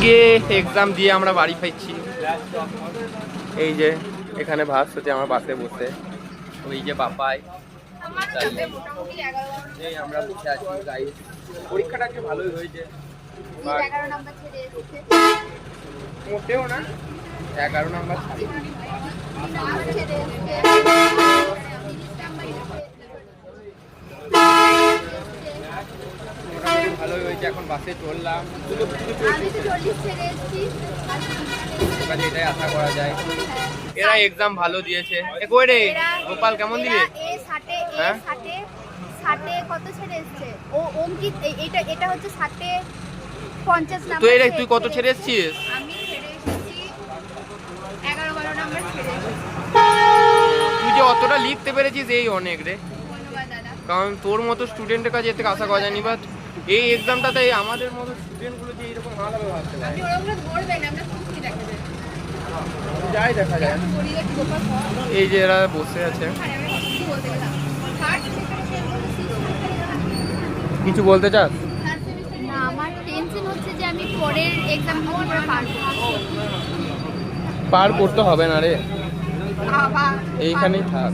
Exam দিয়ে আমরা বাড়ি ফিরছি। এই যে এখানে ভাস হচ্ছে আমার পাশে বসে, ওই যে বাপাই এই আমরা বসে আছি গাইস। পরীক্ষাটা কি ভালোই হয়েছে, মোটেও না 11 নাম্বার ভালোই হয়েছে। এখন বাসে চললাম, এটাই আশা করা যায়। এরা এক্সাম ভালো দিয়েছে। কই রে গোপাল, কেমন দিলে? হ্যাঁ কত ছেড়ে এসেছে ও অঙ্কিত, এটা হচ্ছে 50 নাম্বার। তুই কত ছেড়ে এসেছিস? আমি ছেড়ে এসেছি 11-12 নাম্বার ছেড়ে এসেছি। তুই যে অতটা লিখতে পেরেছিস এই অনেক রে, ধন্যবাদ দাদা। কারণ তোর মতো স্টুডেন্টের কাছে এর থেকে আশা করা যায়নি। বাট এই এক্সামটাতে আমাদের মতো স্টুডেন্টগুলো যে এরকম ভালো হবে ভাবতে পারে। আপনি ওরকম ধরবেন, আমরা খুশি দেখাবেন। যাই দেখা যায়। এই যে এরা বসে আছে, কিছু বলতে চাস? না, আমার টেনশন হচ্ছে যে আমি পরের এক্সামগুলো করে পার করতে হবে না রে, এইখানেই থাক।